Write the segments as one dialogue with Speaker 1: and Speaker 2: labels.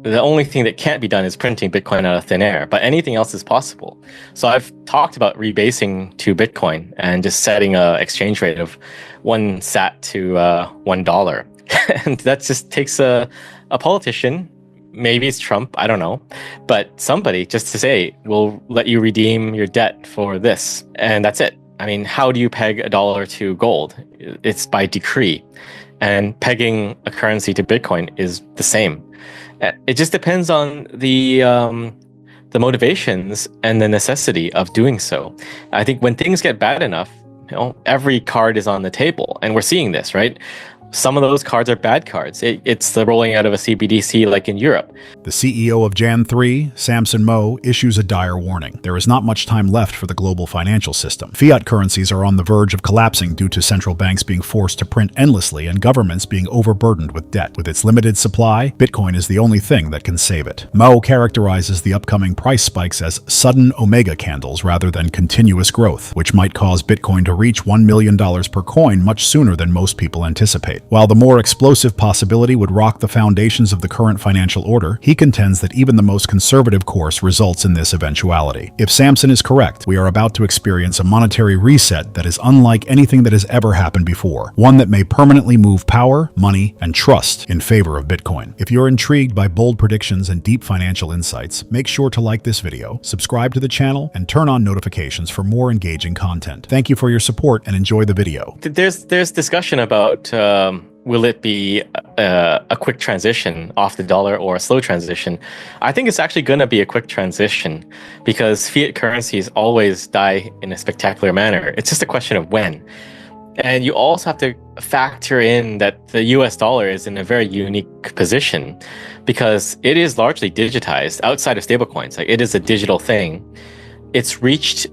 Speaker 1: The only thing that can't be done is printing Bitcoin out of thin air, but anything else is possible. So I've talked about rebasing to Bitcoin and just setting a exchange rate of 1 sat to $1. And that just takes a politician, maybe it's Trump, I don't know, but somebody just to say, we'll let you redeem your debt for this. And that's it. I mean, how do you peg a dollar to gold? It's by decree. And pegging a currency to Bitcoin is the same. It just depends on the motivations and the necessity of doing so. I think when things get bad enough, every card is on the table, and we're seeing this, right? Some of those cards are bad cards. It's the rolling out of a CBDC like in Europe.
Speaker 2: The CEO of Jan3, Samson Mow, issues a dire warning. There is not much time left for the global financial system. Fiat currencies are on the verge of collapsing due to central banks being forced to print endlessly and governments being overburdened with debt. With its limited supply, Bitcoin is the only thing that can save it. Mow characterizes the upcoming price spikes as sudden omega candles rather than continuous growth, which might cause Bitcoin to reach $1 million per coin much sooner than most people anticipate. While the more explosive possibility would rock the foundations of the current financial order, he contends that even the most conservative course results in this eventuality. If Samson is correct, we are about to experience a monetary reset that is unlike anything that has ever happened before, one that may permanently move power, money, and trust in favor of Bitcoin. If you're intrigued by bold predictions and deep financial insights, make sure to like this video, subscribe to the channel, and turn on notifications for more engaging content. Thank you for your support and enjoy the video.
Speaker 1: There's discussion about will it be a quick transition off the dollar or a slow transition? I think it's actually going to be a quick transition because fiat currencies always die in a spectacular manner. It's just a question of when. And you also have to factor in that the US dollar is in a very unique position because it is largely digitized outside of stablecoins. Like, it is a digital thing. It's reached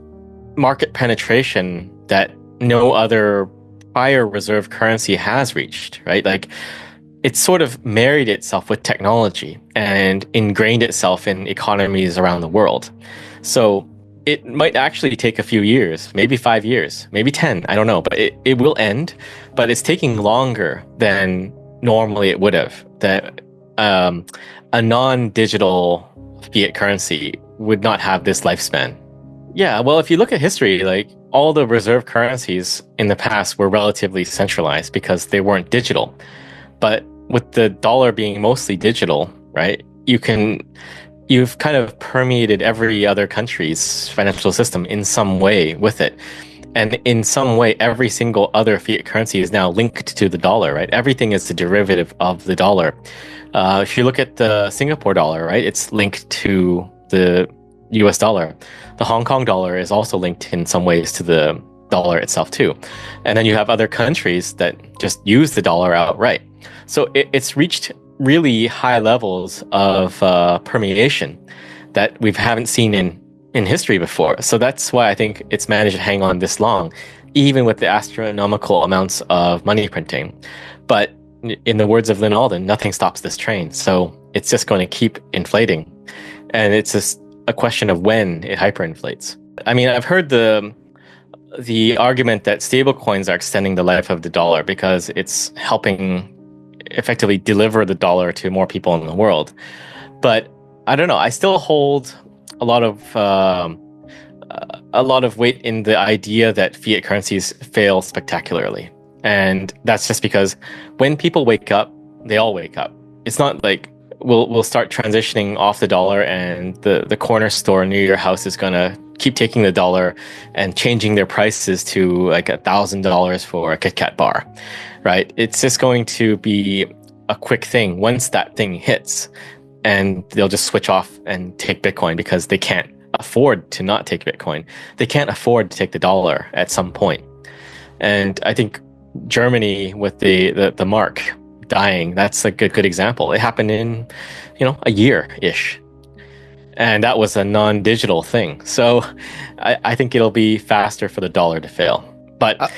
Speaker 1: market penetration that no other prior reserve currency has reached, right? Like, it's sort of married itself with technology and ingrained itself in economies around the world. So it might actually take a few years, maybe 5 years, maybe 10, I don't know, but it will end, but it's taking longer than normally it would have. That a non-digital fiat currency would not have this lifespan. Yeah, well, if you look at history, like, all the reserve currencies in the past were relatively centralized because they weren't digital. But with the dollar being mostly digital, right, you've kind of permeated every other country's financial system in some way with it. And in some way, every single other fiat currency is now linked to the dollar, right? Everything is a derivative of the dollar. If you look at the Singapore dollar, right, it's linked to the US dollar. The Hong Kong dollar is also linked in some ways to the dollar itself too. And then you have other countries that just use the dollar outright. So it's reached really high levels of permeation that we haven't seen in history before. So that's why I think it's managed to hang on this long, even with the astronomical amounts of money printing. But in the words of Lynn Alden, nothing stops this train. So it's just going to keep inflating. And it's just a question of when it hyperinflates. I mean, I've heard the argument that stablecoins are extending the life of the dollar because it's helping effectively deliver the dollar to more people in the world. But I don't know. I still hold a lot of weight in the idea that fiat currencies fail spectacularly, and that's just because when people wake up, they all wake up. It's not like we'll start transitioning off the dollar and the corner store near your house is going to keep taking the dollar and changing their prices to like $1,000 for a Kit Kat bar, right? It's just going to be a quick thing once that thing hits, and they'll just switch off and take Bitcoin because they can't afford to not take Bitcoin. They can't afford to take the dollar at some point. And I think Germany with the mark dying, that's a good example. It happened in, a year-ish. And that was a non-digital thing. So I think it'll be faster for the dollar to fail. But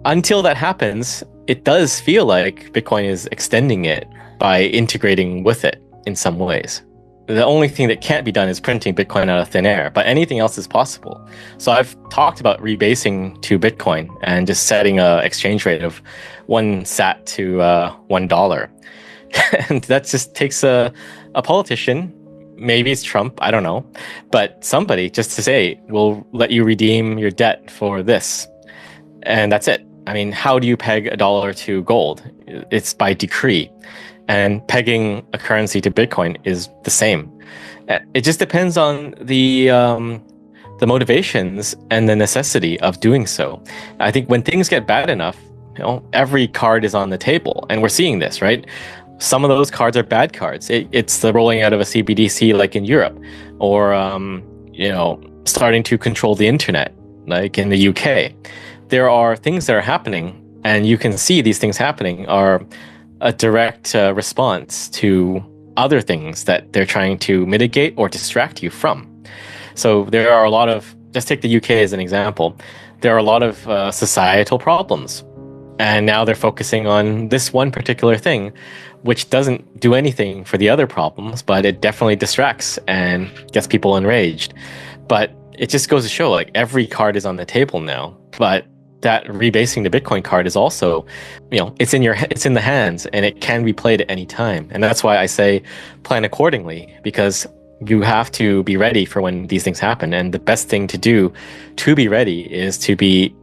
Speaker 1: until that happens, it does feel like Bitcoin is extending it by integrating with it in some ways. The only thing that can't be done is printing Bitcoin out of thin air, but anything else is possible. So I've talked about rebasing to Bitcoin and just setting a exchange rate of 1 sat to $1. And that just takes a a politician, maybe it's Trump, I don't know, but somebody just to say, we'll let you redeem your debt for this. And that's it. I mean, how do you peg a dollar to gold? It's by decree. And pegging a currency to Bitcoin is the same. It just depends on the motivations and the necessity of doing so. I think when things get bad enough, every card is on the table, and we're seeing this, right? Some of those cards are bad cards. It's the rolling out of a CBDC like in Europe, or starting to control the internet like in the UK. There are things that are happening, and you can see these things happening are a direct response to other things that they're trying to mitigate or distract you from. So there are a lot of, just take the UK as an example, there are a lot of societal problems. And now they're focusing on this one particular thing, which doesn't do anything for the other problems, but it definitely distracts and gets people enraged. But it just goes to show, like, every card is on the table now. But that rebasing the Bitcoin card is also, it's in the hands, and it can be played at any time. And that's why I say plan accordingly, because you have to be ready for when these things happen. And the best thing to do to be ready is to be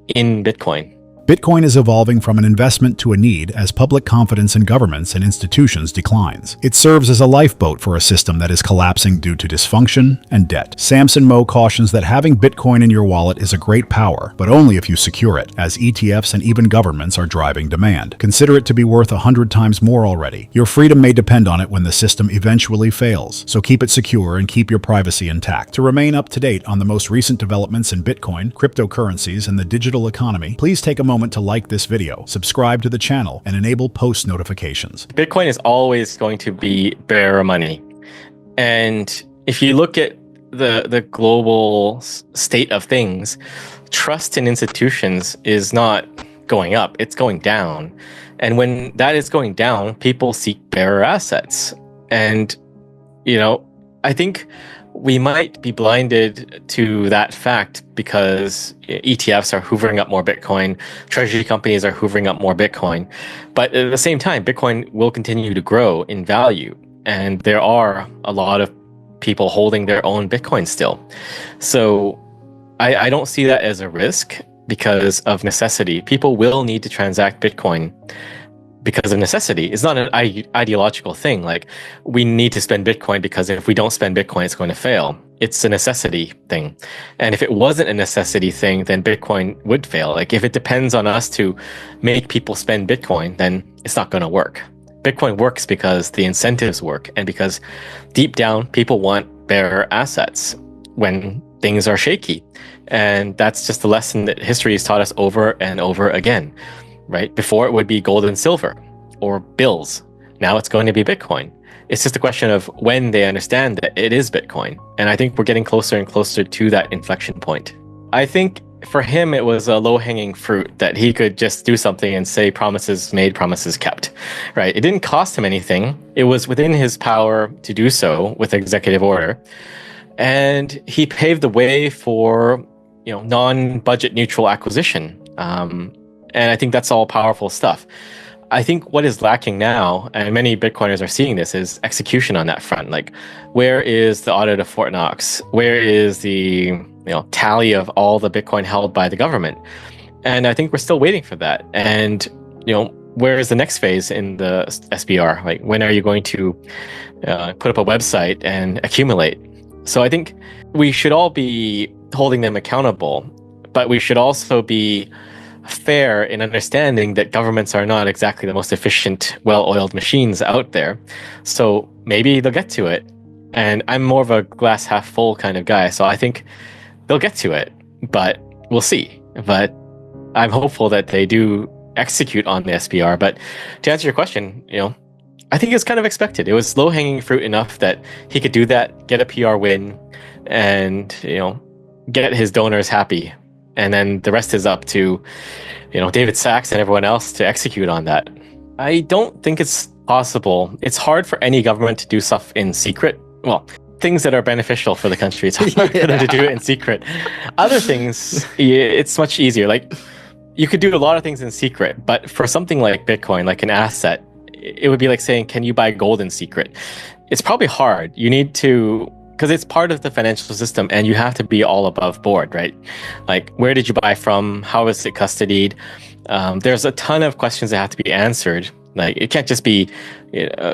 Speaker 1: in Bitcoin.
Speaker 2: Bitcoin is evolving from an investment to a need as public confidence in governments and institutions declines. It serves as a lifeboat for a system that is collapsing due to dysfunction and debt. Samson Mow cautions that having Bitcoin in your wallet is a great power, but only if you secure it, as ETFs and even governments are driving demand. Consider it to be worth 100 times more already. Your freedom may depend on it when the system eventually fails, so keep it secure and keep your privacy intact. To remain up to date on the most recent developments in Bitcoin, cryptocurrencies, and the digital economy, please take a moment to like this video, subscribe to the channel, and enable post notifications.
Speaker 1: Bitcoin is always going to be bearer money. And if you look at the global state of things, trust in institutions is not going up, it's going down. And when that is going down, people seek bearer assets. And, I think we might be blinded to that fact because ETFs are hoovering up more Bitcoin, treasury companies are hoovering up more Bitcoin. But at the same time, Bitcoin will continue to grow in value. And there are a lot of people holding their own Bitcoin still. So I don't see that as a risk because of necessity. People will need to transact Bitcoin because of necessity. It's not an ideological thing. Like, we need to spend Bitcoin because if we don't spend Bitcoin, it's going to fail. It's a necessity thing. And if it wasn't a necessity thing, then Bitcoin would fail. Like, if it depends on us to make people spend Bitcoin, then it's not going to work. Bitcoin works because the incentives work and because deep down, people want bearer assets when things are shaky. And that's just a lesson that history has taught us over and over again. Right? Before it would be gold and silver or bills. Now it's going to be Bitcoin. It's just a question of when they understand that it is Bitcoin. And I think we're getting closer and closer to that inflection point. I think for him, it was a low-hanging fruit that he could just do something and say promises made, promises kept, right? It didn't cost him anything. It was within his power to do so with executive order. And he paved the way for, non-budget neutral acquisition. And I think that's all powerful stuff. I think what is lacking now, and many Bitcoiners are seeing this, is execution on that front. Like, where is the audit of Fort Knox? Where is the tally of all the Bitcoin held by the government? And I think we're still waiting for that. And where is the next phase in the SBR? Like, when are you going to put up a website and accumulate? So I think we should all be holding them accountable, but we should also be fair in understanding that governments are not exactly the most efficient, well-oiled machines out there. So maybe they'll get to it. And I'm more of a glass half full kind of guy. So I think they'll get to it, but we'll see. But I'm hopeful that they do execute on the SBR. But to answer your question, I think it's kind of expected. It was low-hanging fruit enough that he could do that, get a PR win, and, get his donors happy. And then the rest is up to, David Sachs and everyone else to execute on that. I don't think it's possible. It's hard for any government to do stuff in secret. Well, things that are beneficial for the country, it's hard for them to do it in secret. Other things, it's much easier. Like, you could do a lot of things in secret, but for something like Bitcoin, like an asset, it would be like saying, can you buy gold in secret? it's probably hard. You need to, because it's part of the financial system and you have to be all above board, right? Like, where did you buy from? How is it custodied? There's a ton of questions that have to be answered. Like, it can't just be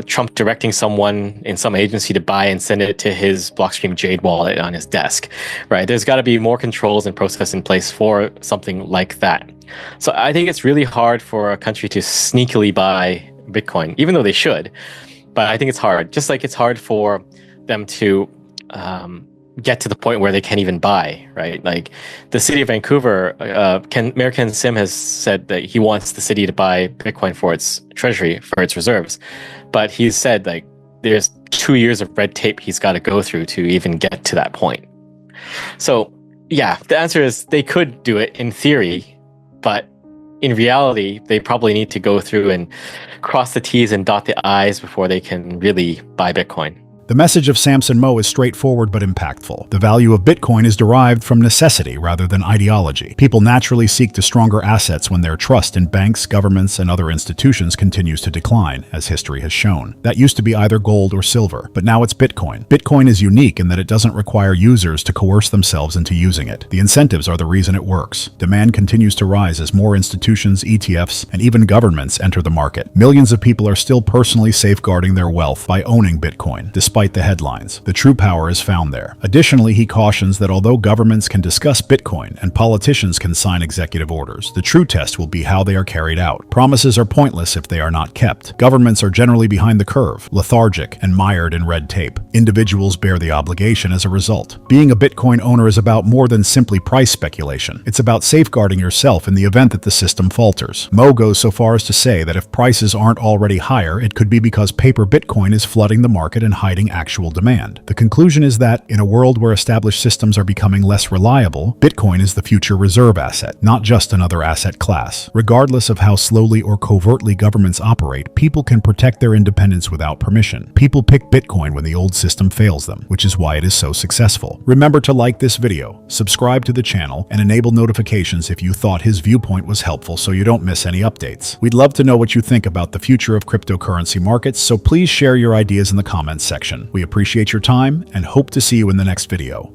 Speaker 1: Trump directing someone in some agency to buy and send it to his Blockstream Jade wallet on his desk, right? There's got to be more controls and process in place for something like that. So I think it's really hard for a country to sneakily buy Bitcoin, even though they should. But I think it's hard. Just like it's hard for them to get to the point where they can't even buy, right? Like the city of Vancouver, Mayor Ken Sim has said that he wants the city to buy Bitcoin for its treasury, for its reserves. But he's said like there's 2 years of red tape he's got to go through to even get to that point. So yeah, the answer is they could do it in theory, but in reality, they probably need to go through and cross the T's and dot the I's before they can really buy Bitcoin.
Speaker 2: The message of Samson Mow is straightforward but impactful. The value of Bitcoin is derived from necessity rather than ideology. People naturally seek to stronger assets when their trust in banks, governments, and other institutions continues to decline, as history has shown. That used to be either gold or silver, but now it's Bitcoin. Bitcoin is unique in that it doesn't require users to coerce themselves into using it. The incentives are the reason it works. Demand continues to rise as more institutions, ETFs, and even governments enter the market. Millions of people are still personally safeguarding their wealth by owning Bitcoin, despite the headlines. The true power is found there. Additionally, he cautions that although governments can discuss Bitcoin and politicians can sign executive orders, the true test will be how they are carried out. Promises are pointless if they are not kept. Governments are generally behind the curve, lethargic, and mired in red tape. Individuals bear the obligation as a result. Being a Bitcoin owner is about more than simply price speculation. It's about safeguarding yourself in the event that the system falters. Mow goes so far as to say that if prices aren't already higher, it could be because paper Bitcoin is flooding the market and hiding actual demand. The conclusion is that, in a world where established systems are becoming less reliable, Bitcoin is the future reserve asset, not just another asset class. Regardless of how slowly or covertly governments operate, people can protect their independence without permission. People pick Bitcoin when the old system fails them, which is why it is so successful. Remember to like this video, subscribe to the channel, and enable notifications if you thought his viewpoint was helpful so you don't miss any updates. We'd love to know what you think about the future of cryptocurrency markets, so please share your ideas in the comments section. We appreciate your time and hope to see you in the next video.